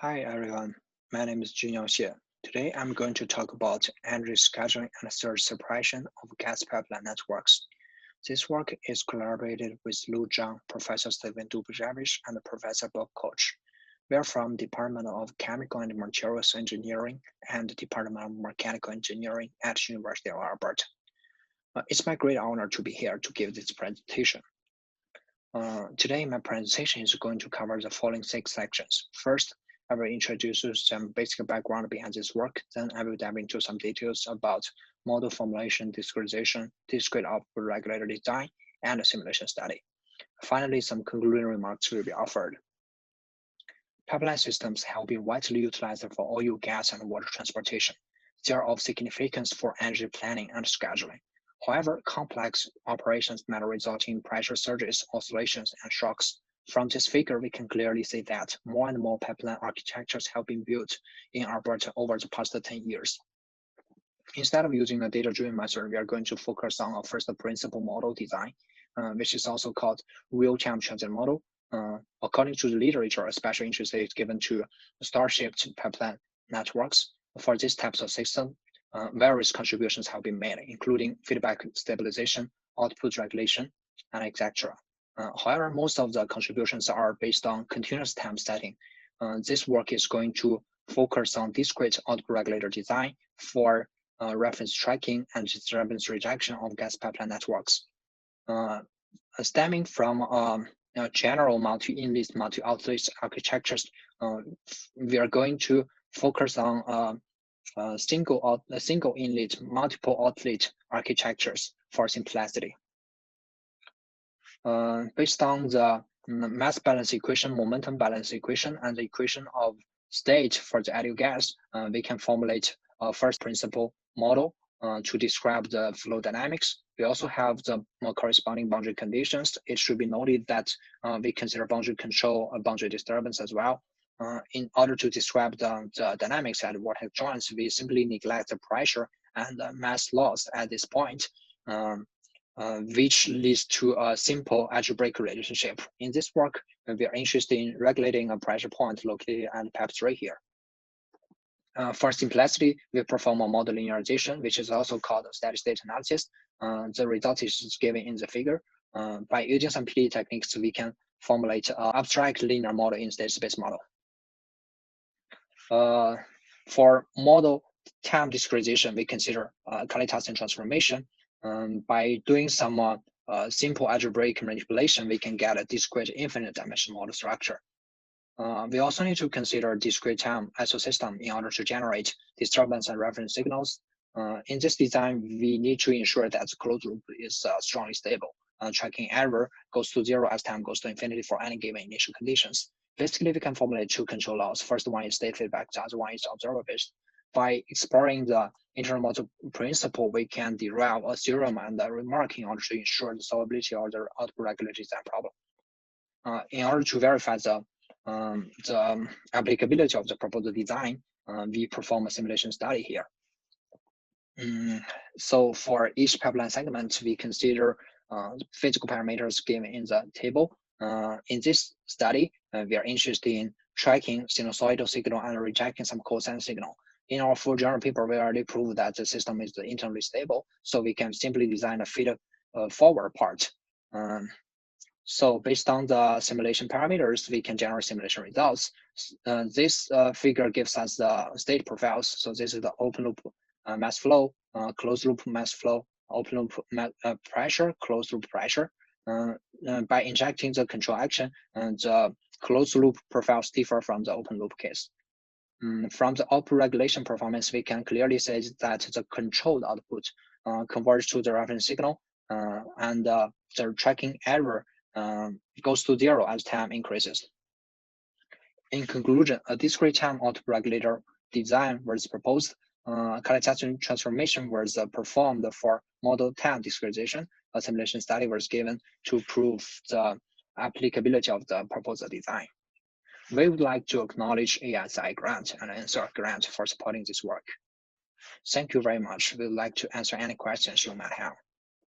Hi everyone, my name is Junyao Xie. Today I'm going to talk about energy scheduling and surge suppression of gas pipeline networks. This work is collaborated with Lu Zhang, Professor Steven Dubravich, and Professor Bob Koch. We are from Department of Chemical and Materials Engineering and Department of Mechanical Engineering at University of Alberta. It's my great honor to be here to give this presentation. Today, my presentation is going to cover the following 6 sections. First, I will introduce some basic background behind this work. Then I will dive into some details about model formulation, discretization, discrete output regulator design, and a simulation study. Finally, some concluding remarks will be offered. Pipeline systems have been widely utilized for oil, gas, and water transportation. They are of significance for energy planning and scheduling. However, complex operations may result in pressure surges, oscillations, and shocks. From this figure, we can clearly see that more and more pipeline architectures have been built in Alberta over the past 10 years. Instead of using a data-driven method, we are going to focus on a first principle model design, which is also called real-time transit model. According to the literature, a special interest is given to star-shaped pipeline networks. For these types of system, various contributions have been made, including feedback stabilization, output regulation, and etc. However, most of the contributions are based on continuous time setting. This work is going to focus on discrete output regulator design for reference tracking and disturbance rejection of gas pipeline networks. Stemming from general multi-inlet, multi-outlet architectures, we are going to focus on single inlet, multiple outlet architectures for simplicity. Based on the mass balance equation, momentum balance equation, and the equation of state for the ideal gas, we can formulate a first principle model to describe the flow dynamics. We also have the corresponding boundary conditions. It should be noted that we consider boundary control, boundary disturbance as well. In order to describe the dynamics at vortex joints, we simply neglect the pressure and the mass loss at this point, which leads to a simple algebraic relationship. In this work, we are interested in regulating a pressure point located at pipe 3 here. For simplicity, we perform a model linearization, which is also called a steady state analysis. The result is given in the figure. By using some PD techniques, we can formulate an abstract linear model in state space model. For model time discretization, we consider Kalitasan transformation. By doing some simple algebraic manipulation, we can get a discrete infinite dimension model structure. We also need to consider discrete time isosystem in order to generate disturbance and reference signals. In this design, we need to ensure that the closed loop is strongly stable. Tracking error goes to 0 as time goes to infinity for any given initial conditions. Basically, we can formulate 2 control laws. First one is state feedback, the other one is observer-based. By exploring the internal model principle, we can derive a theorem and a remark in order to ensure the solvability of the output regulator design problem. In order to verify the applicability of the proposed design, we perform a simulation study here. So for each pipeline segment, we consider physical parameters given in the table. In this study, we are interested in tracking sinusoidal signal and rejecting some cosine signal. In our full journal paper, we already proved that the system is internally stable, so we can simply design a feed forward part. So based on the simulation parameters, we can generate simulation results. This figure gives us the state profiles. So this is the open loop mass flow, closed loop mass flow, open loop pressure, closed loop pressure. By injecting the control action, the closed loop profiles differ from the open loop case. From the output regulation performance, we can clearly say that the controlled output converges to the reference signal, and the tracking error goes to 0 as time increases. In conclusion, a discrete time output regulator design was proposed. Kalitasan transformation was performed for model time discretization. A simulation study was given to prove the applicability of the proposed design. We would like to acknowledge ASI grant and answer grant for supporting this work. Thank you very much. We would like to answer any questions you might have.